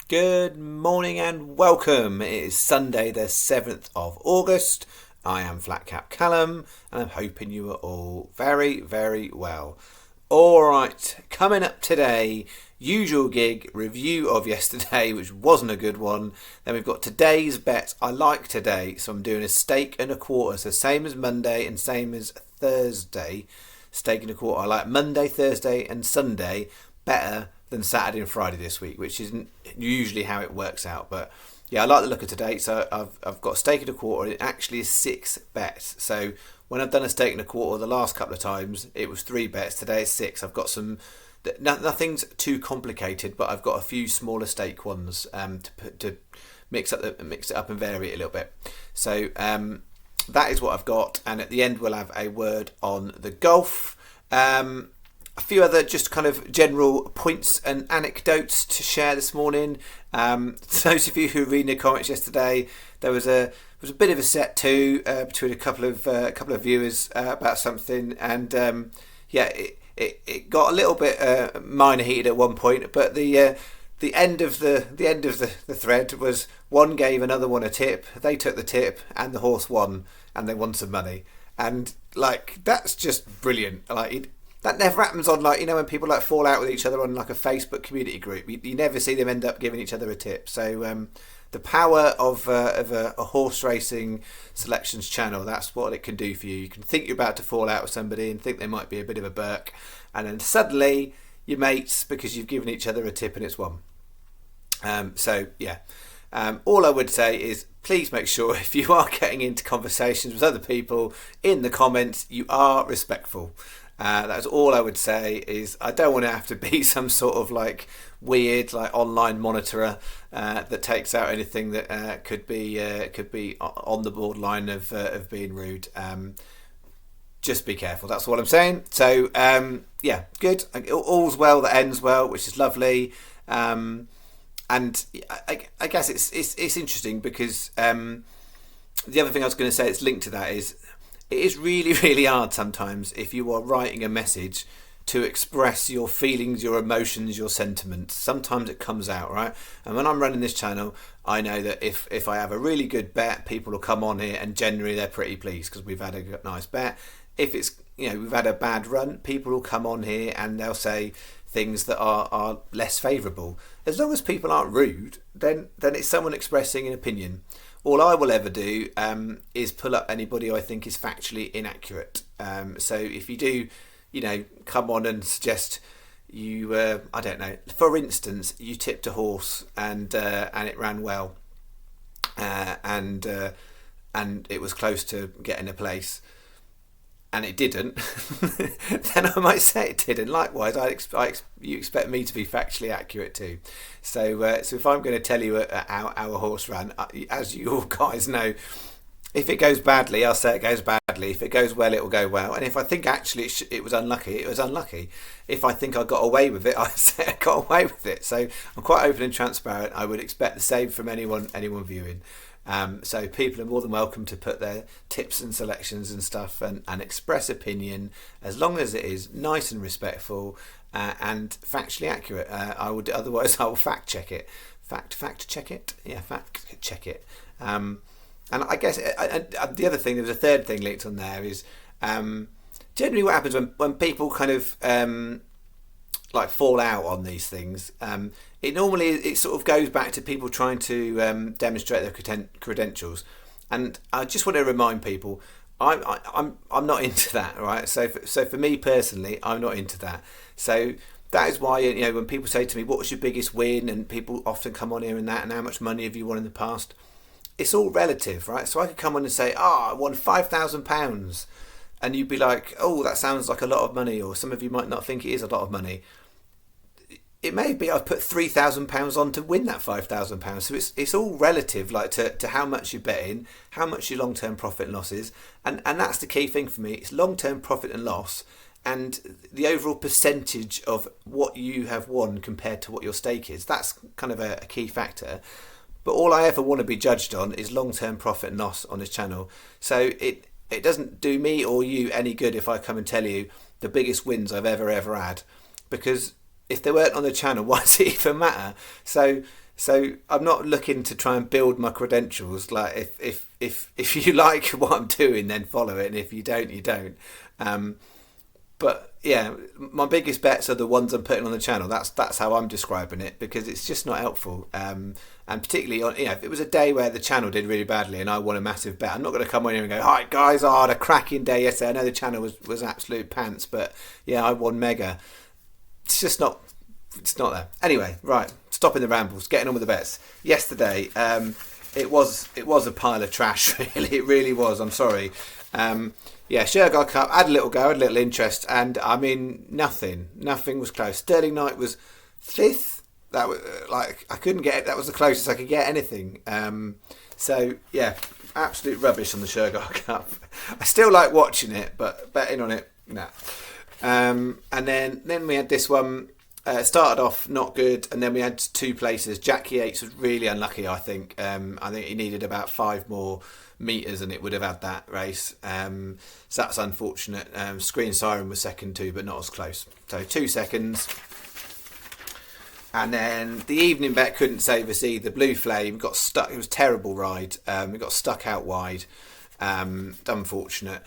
Good morning and welcome. It is Sunday the 7th of August. I am Flatcap Callum and I'm hoping you are all very, very well. Alright, coming up today, usual gig, review of yesterday, which wasn't a good one. Then we've got today's bet. I like today, so I'm doing a steak and a quarter. So same as Monday and same as Thursday. Steak and a quarter. I like Monday, Thursday and Sunday better than Saturday and Friday this week, which isn't usually how it works out. But yeah, I like the look of today. So I've got a steak and a quarter. It actually is 6 bets. So when I've done a steak and a quarter the last couple of times, it was 3 bets. Today it's 6. I've got some. Nothing's too complicated, but I've got a few smaller steak ones to mix it up and vary it a little bit. So that is what I've got. And at the end we'll have a word on the golf. A few other just kind of general points and anecdotes to share this morning. Those of you who were reading the comments yesterday, there was a bit of a set to between a couple of viewers about something, and it got a little bit minor heated at one point. But the end of the thread was one gave another one a tip. They took the tip, and the horse won, and they won some money. And like that's just brilliant. That never happens on when people fall out with each other on a Facebook community group. You never see them end up giving each other a tip. So the power of a horse racing selections channel, that's what it can do for you. You can think you're about to fall out with somebody and think they might be a bit of a Burke, and then suddenly you're mates because you've given each other a tip and it's won. All I would say is please make sure if you are getting into conversations with other people in the comments, you are respectful. That's all I would say. Is I don't want to have to be some sort of weird online monitorer that takes out anything that could be on the borderline of being rude. Just be careful. That's what I'm saying. So good. All's well that ends well, which is lovely. And I guess it's interesting because the other thing I was going to say that's linked to that is it is really, really hard sometimes if you are writing a message to express your feelings, your emotions, your sentiments. Sometimes it comes out, right? And when I'm running this channel, I know that if I have a really good bet, people will come on here and generally they're pretty pleased because we've had a nice bet. If it's, we've had a bad run, people will come on here and they'll say things that are less favourable. As long as people aren't rude, then it's someone expressing an opinion. All I will ever do is pull up anybody who I think is factually inaccurate. So if you do, come on and suggest you, I don't know, for instance, you tipped a horse and it ran well, and it was close to getting a place, and it didn't, then I might say it didn't. Likewise, you expect me to be factually accurate too. So if I'm going to tell you how our horse ran, as you all guys know, if it goes badly, I'll say it goes badly. If it goes well, it will go well. And if I think actually it was unlucky, it was unlucky. If I think I got away with it, I say I got away with it. So I'm quite open and transparent. I would expect the same from anyone viewing. So people are more than welcome to put their tips and selections and stuff and express opinion as long as it is nice and respectful and factually accurate. Otherwise I will fact check it. Fact check it. Yeah, fact check it. And I guess the other thing, there's a third thing linked on there is generally what happens when people kind of fall out on these things. It sort of goes back to people trying to demonstrate their credentials, and I just want to remind people I'm not into that, right? So for me personally, I'm not into that. So that is why when people say to me, "What's your biggest win?" and people often come on here and how much money have you won in the past? It's all relative, right? So I could come on and say, I won £5,000, and you'd be like, oh, that sounds like a lot of money, or some of you might not think it is a lot of money. It may be I've put £3,000 on to win that £5,000. So it's all relative, to how much you're betting, how much your long-term profit and loss is, and that's the key thing for me. It's long-term profit and loss, and the overall percentage of what you have won compared to what your stake is. That's kind of a key factor. But all I ever want to be judged on is long-term profit and loss on this channel. So it doesn't do me or you any good if I come and tell you the biggest wins I've ever had, because if they weren't on the channel, why does it even matter? So So I'm not looking to try and build my credentials. Like if you like what I'm doing, then follow it, and if you don't, you don't. But yeah, my biggest bets are the ones I'm putting on the channel. That's how I'm describing it, because it's just not helpful. And particularly on, if it was a day where the channel did really badly and I won a massive bet, I'm not going to come on here and go, "Hi guys, I had a cracking day yesterday. I know the channel was absolute pants, but yeah, I won mega." It's just not. It's not there. Anyway, right. Stopping the rambles. Getting on with the bets. Yesterday, it was a pile of trash. Really, it really was. I'm sorry. Shergar Cup. Had a little go. Had a little interest, and I mean, nothing was close. Sterling Knight was fifth. That was I couldn't get it. That was the closest I could get anything. So yeah, absolute rubbish on the Shergar Cup. I still like watching it, but betting on it, nah. And then we had this one. Started off not good, and then we had two places. Jackie Yates was really unlucky, I think. I think he needed about 5 more metres and it would have had that race. So that's unfortunate. Screen Siren was second too, but not as close. So 2 seconds. And then the evening bet couldn't save us either. Blue Flame got stuck. It was a terrible ride. We got stuck out wide. Unfortunate.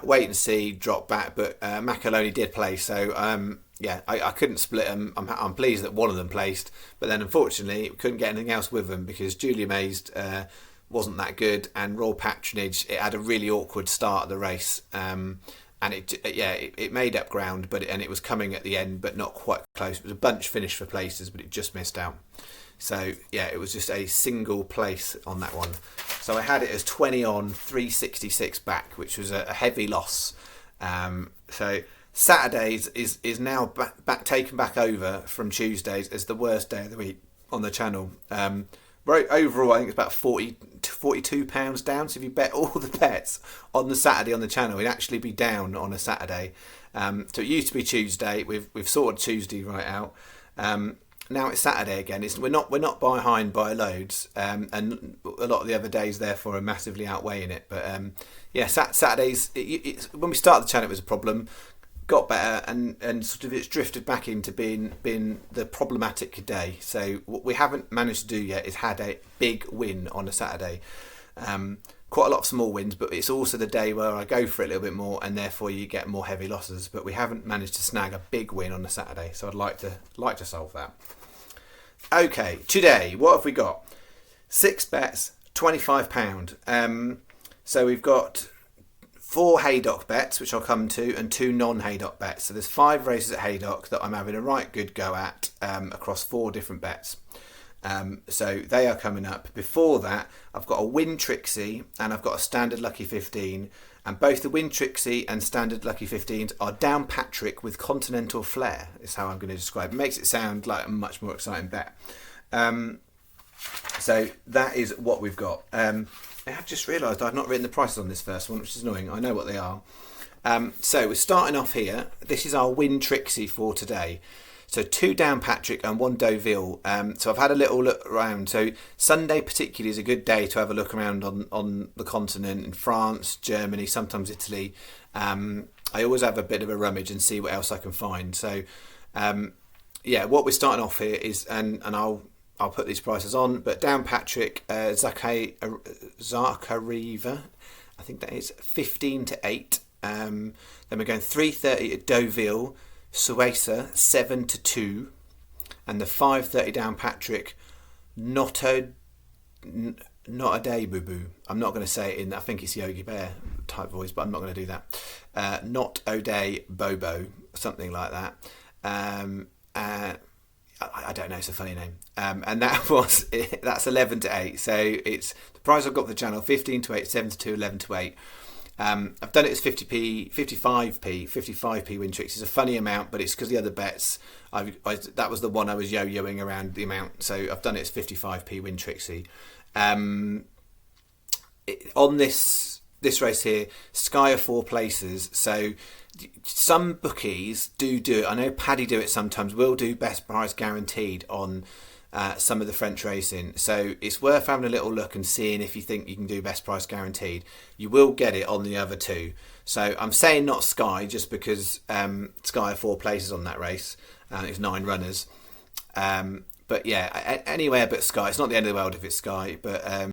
Wait and See dropped back, but Macaloni did play. So I couldn't split them. I'm pleased that one of them placed, but then unfortunately we couldn't get anything else with them because Julia Mazed wasn't that good, and Royal Patronage, it had a really awkward start of the race, and it made up ground, but it was coming at the end, but not quite close. It was a bunch finish for places, but it just missed out. So yeah, it was just a single place on that one. So I had it as 20 on, 366 back, which was a heavy loss. So Saturdays is now back taken back over from Tuesdays as the worst day of the week on the channel. Right, overall, I think it's about £40 to £42 down. So if you bet all the bets on the Saturday on the channel, it'd actually be down on a Saturday. So it used to be Tuesday. We've sorted Tuesday right out. Now it's Saturday again. We're not behind by loads, and a lot of the other days therefore are massively outweighing it. But Saturdays. When we started the channel, it was a problem. Got better, and sort of it's drifted back into being the problematic day. So what we haven't managed to do yet is had a big win on a Saturday. Quite a lot of small wins, but it's also the day where I go for it a little bit more, and therefore you get more heavy losses. But we haven't managed to snag a big win on a Saturday, so I'd like to solve that. Okay, today what have we got? 6 bets, £25. So we've got 4 Haydock bets, which I'll come to, and 2 non-Haydock bets. So there's 5 races at Haydock that I'm having a right good go at across 4 different bets. So they are coming up. Before that, I've got a Win Trixie and I've got a Standard Lucky 15. And both the Win Trixie and Standard Lucky 15s are Downpatrick with Continental Flair, is how I'm going to describe it. It makes it sound like a much more exciting bet. So that is what we've got. I have just realised I've not written the prices on this first one, which is annoying. I know what they are. So we're starting off here. This is our Win Trixie for today. So 2 Downpatrick and 1 Deauville. So I've had a little look around. So Sunday particularly is a good day to have a look around on the continent, in France, Germany, sometimes Italy. I always have a bit of a rummage and see what else I can find. So what we're starting off here is, and I'll put these prices on, but Downpatrick, Zakariva, I think that is 15 to 8. Then we're going 3.30 at Deauville, Suesa 7 to 2, and the 5.30 Downpatrick, not a day boo boo. I'm not going to say it in, I think it's Yogi Bear type voice, but I'm not going to do that. Not O'Day Bobo, something like that. I don't know, it's a funny name. And that's 11 to 8. So it's the price I've got for the channel, 15 to 8, 7 to 2, 11 to 8. I've done it as 50p, 55p Win Tricks. It's a funny amount, but it's because the other bets, that was the one I was yo-yoing around the amount. So I've done it as 55p Win Trixie. On this race here, Sky are 4 places. So some bookies do it. I know Paddy do it sometimes. We'll do best price guaranteed on some of the French racing, so it's worth having a little look and seeing if you think you can do best price guaranteed. You will get it on the other 2. So I'm saying not Sky just because Sky are 4 places on that race, and it's 9 runners. But yeah, anywhere but Sky. It's not the end of the world if it's Sky, but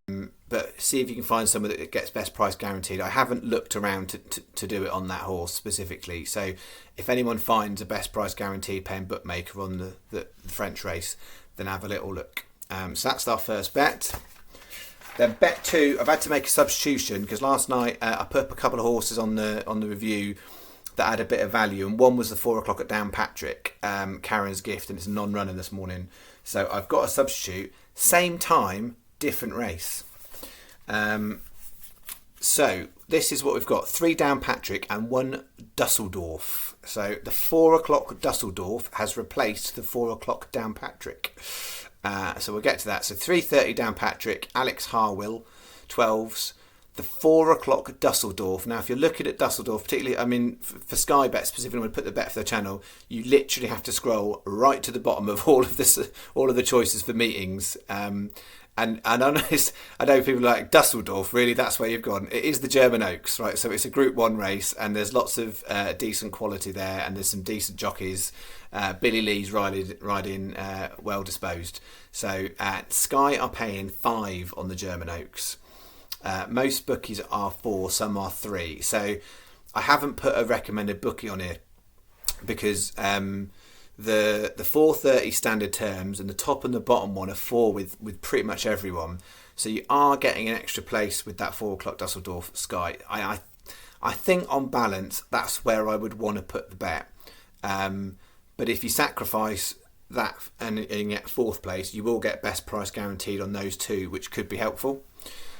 see if you can find someone that gets best price guaranteed. I haven't looked around to do it on that horse specifically. So if anyone finds a best price guaranteed paying bookmaker on the French race, then have a little look. So that's our first bet. Then bet 2, I've had to make a substitution because last night I put up a couple of horses on the review that had a bit of value, and one was the 4 o'clock at Downpatrick, Karen's Gift, and it's a non-runner this morning. So I've got a substitute, same time, different race. So this is what we've got: 3 Downpatrick and 1 Dusseldorf. So the 4 o'clock Dusseldorf has replaced the 4 o'clock Downpatrick. So we'll get to that. So 3:30 Downpatrick, Alex Harwell, 12s. The 4 o'clock Dusseldorf. Now, if you're looking at Dusseldorf, particularly, I mean, for Sky Bet specifically, when we put the bet for the channel, you literally have to scroll right to the bottom of all of the choices for meetings. And I know people are like, Dusseldorf, really, that's where you've gone. It is the German Oaks, right? So it's a Group 1 race, and there's lots of decent quality there, and there's some decent jockeys. Billy Lee's riding well disposed. So Sky are paying 5 on the German Oaks. Most bookies are 4, some are 3. So I haven't put a recommended bookie on here because the 4:30 standard terms and the top and the bottom one are 4 with pretty much everyone. So you are getting an extra place with that 4 o'clock Dusseldorf Sky. I think on balance that's where I would want to put the bet. But if you sacrifice that and get 4th place, you will get best price guaranteed on those 2, which could be helpful.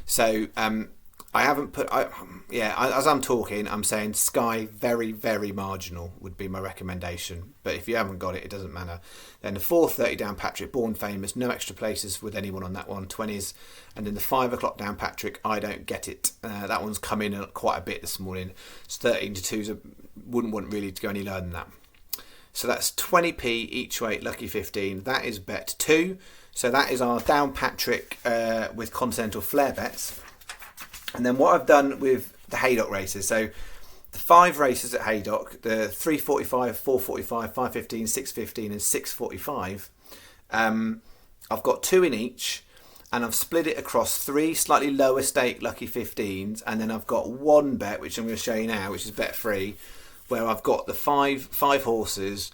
So I haven't put, as I'm talking, I'm saying Sky very, very marginal would be my recommendation. But if you haven't got it, it doesn't matter. Then the 4:30 Downpatrick, Born Famous, no extra places with anyone on that one, 20s. And then the 5 o'clock Downpatrick, I don't get it. That one's come in quite a bit this morning. It's 13-2s, wouldn't want really to go any lower than that. So that's 20p each way, lucky 15. That is bet 2. So that is our Downpatrick with Continental Flair bets. And then what I've done with the Haydock races. So the 5 races at Haydock, the 3:45, 4:45, 5:15, 6:15 and 6:45. I've got 2 in each, and I've split it across 3 slightly lower stake lucky 15s, and then I've got 1 bet, which I'm going to show you now, which is bet 3, where I've got the five horses,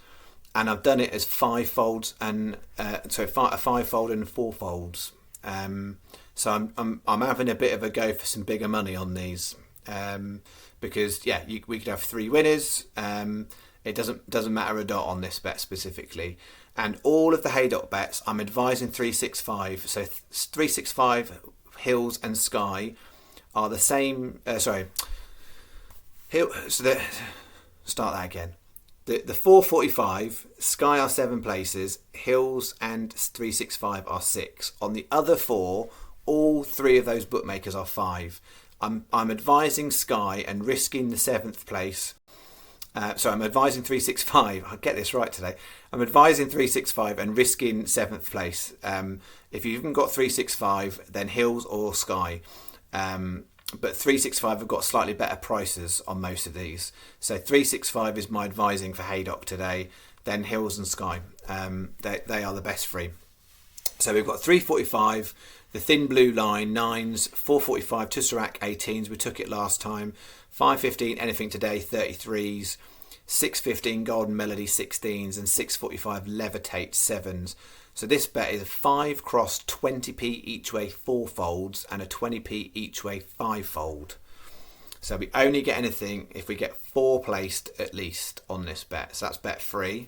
and I've done it as 5 folds and a 5-fold and 4 folds. So I'm having a bit of a go for some bigger money on these, because we could have 3 winners. It doesn't matter a dot on this bet specifically, and all of the Haydock bets I'm advising 365. So 365 Hills and Sky are the same. Start that again. The 4:45 Sky are 7 places, Hills and 365 are 6. On the other 4, all 3 of those bookmakers are 5. I'm advising Sky and risking the 7th place. I'm advising 365. I'll get this right today. I'm advising 365 and risking 7th place. If you haven't got 365, then Hills or Sky. But 365 have got slightly better prices on most of these. So 365 is my advising for Haydock today. Then Hills and Sky. They are the best 3. So we've got 345, the Thin Blue Line 9s, 445 Tussarak 18s. We took it last time. 515 Anything Today 33s, 615 Golden Melody 16s, and 645 Levitate 7s. So this bet is a 5 cross 20p each way 4 folds and a 20p each way 5 fold. So we only get anything if we get 4 placed at least on this bet. So that's bet 3.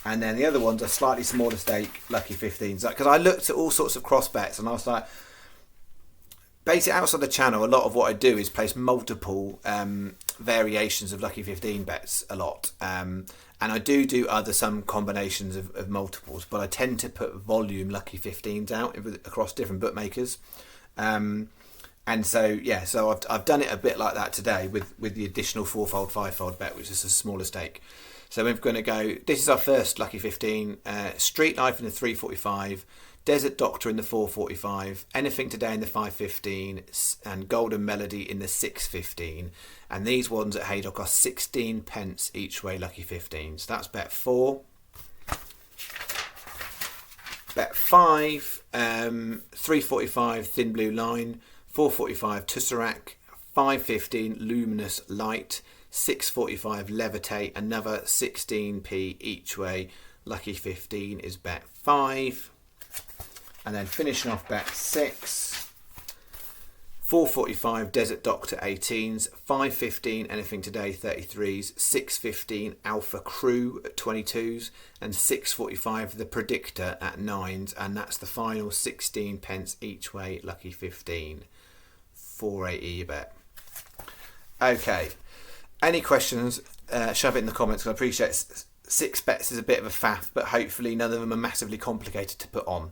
And then the other ones are slightly smaller stake lucky 15s. Because I looked at all sorts of cross bets and I was like, basically outside the channel, a lot of what I do is place multiple variations of lucky 15 bets a lot. And I do some combinations of multiples, but I tend to put volume lucky 15s out across different bookmakers. And so I've done it a bit like that today with the additional 4-fold, 5-fold bet, which is a smaller stake. So we're going to go, this is our first lucky 15, Street Life in the 345, Desert Doctor in the 445, Anything Today in the 515, and Golden Melody in the 615. And these ones at Haydock are 16 pence each way lucky 15s. That's bet 4. Bet 5, 3.45 Thin Blue Line, 4.45 Tusserac, 5.15 Luminous Light, 6.45 Levitate, another 16p each way. Lucky 15 is bet 5. And then finishing off bet 6, 4.45 Desert Doctor 18s, 5.15 Anything Today 33s, 6.15 Alpha Crew at 22s, and 6.45 The Predictor at 9s, and that's the final 16 pence each way. Lucky 15, 480 you bet. Okay, any questions, shove it in the comments, because I appreciate 6 bets is a bit of a faff, but hopefully none of them are massively complicated to put on.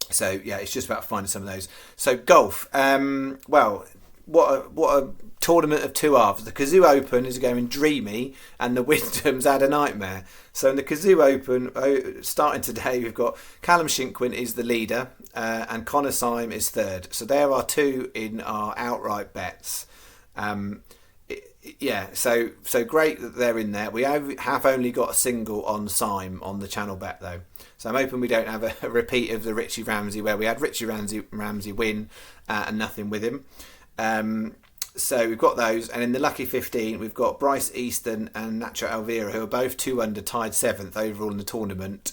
So yeah, it's just about finding some of those. So golf, well, what a tournament of two halves. The Kazoo Open is going dreamy, and the Wyndham's had a nightmare. So in the Kazoo Open, starting today, we've got Callum Shinkwin is the leader, and Connor Syme is third. So there are two in our outright bets. Yeah, so great that they're in there. We have only got a single on Syme on the channel bet though, so I'm hoping we don't have a repeat of the Richie Ramsey where we had Richie Ramsey win and nothing with him. So we've got those, and in the lucky 15 we've got Bryce Easton and Nacho Alvira, who are both 2 under, tied 7th overall in the tournament.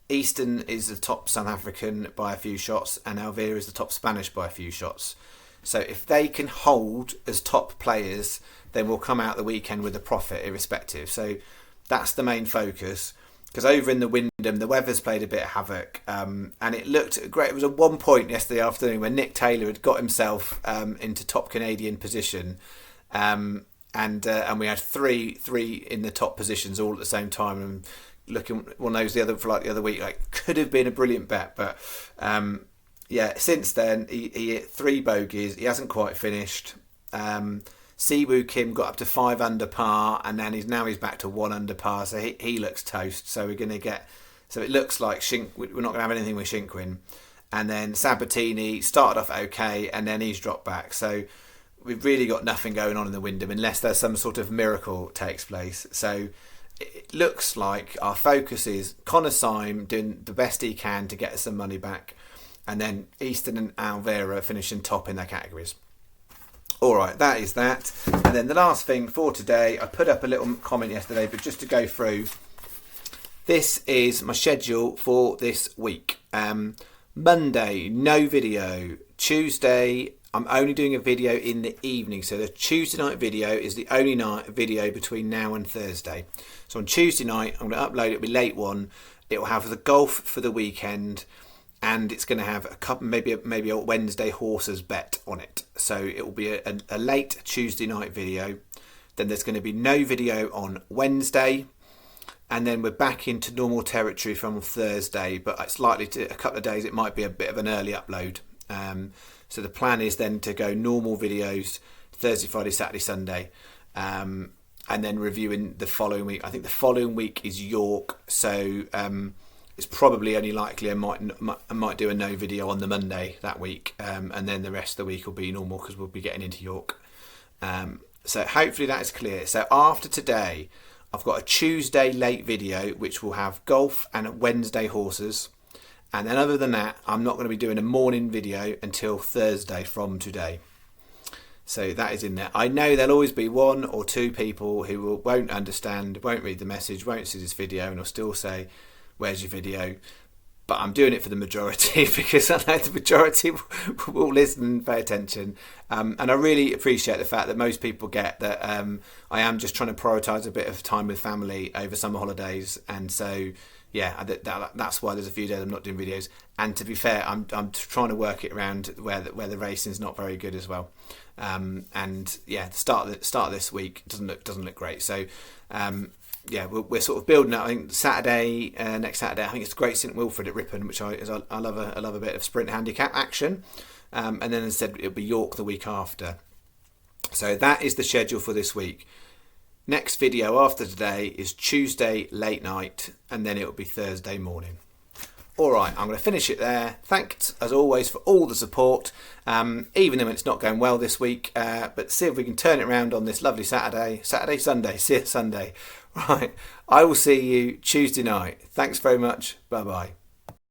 Easton is the top South African by a few shots, and Alvira is the top Spanish by a few shots. So if they can hold as top players, then we'll come out the weekend with a profit irrespective. So that's the main focus, because over in the Wyndham, the weather's played a bit of havoc, and it looked great. It was at one point yesterday afternoon when Nick Taylor had got himself into top Canadian position, and we had three in the top positions all at the same time. And looking one of those the other week, like could have been a brilliant bet, but. Yeah, since then he hit 3 bogeys. He hasn't quite finished. Siwoo Kim got up to 5 under par, and then he's back to 1 under par. So he looks toast. So we're going to get. So it looks like we're not going to have anything with Shinkwin. And then Sabatini started off okay, and then he's dropped back. So we've really got nothing going on in the Wyndham unless there's some sort of miracle takes place. So it looks like our focus is Connor Syme doing the best he can to get us some money back. And then Easton and Alvira finishing top in their categories. All right, that is that. And then the last thing for today, I put up a little comment yesterday, but just to go through, this is my schedule for this week. Monday, no video. Tuesday, I'm only doing a video in the evening. So the Tuesday night video is the only night video between now and Thursday. So on Tuesday night, I'm going to upload it. It'll be late one. It will have the golf for the weekend. And it's going to have a couple, maybe a Wednesday horses bet on it. So it will be a late Tuesday night video. Then there's going to be no video on Wednesday, and then we're back into normal territory from Thursday. But it's likely to a couple of days. It might be a bit of an early upload. So the plan is then to go normal videos Thursday, Friday, Saturday, Sunday, and then reviewing the following week. I think the following week is York. So. It's probably only likely I might do a no video on the Monday that week, and then the rest of the week will be normal because we'll be getting into York. So hopefully that is clear. So after today, I've got a Tuesday late video which will have golf and Wednesday horses, and then other than that, I'm not going to be doing a morning video until Thursday from today. So that is in there. I know there'll always be 1 or 2 people who won't understand, won't read the message, won't see this video, and will still say, "Where's your video?" But I'm doing it for the majority because I know the majority will listen and pay attention. And I really appreciate the fact that most people get that I am just trying to prioritise a bit of time with family over summer holidays. And so, yeah, that's why there's a few days I'm not doing videos. And to be fair, I'm trying to work it around where the racing's not very good as well. And yeah, the start of this week doesn't look great. So. Yeah, we're sort of building up. I think Saturday, next Saturday, I think it's Great St Wilfrid at Ripon, which I love a bit of sprint handicap action. And then as I said, it'll be York the week after. So that is the schedule for this week. Next video after today is Tuesday late night, and then it'll be Thursday morning. All right, I'm going to finish it there. Thanks, as always, for all the support, even when it's not going well this week. But see if we can turn it around on this lovely Sunday. See you Sunday. Right, I will see you Tuesday night. Thanks very much. Bye-bye.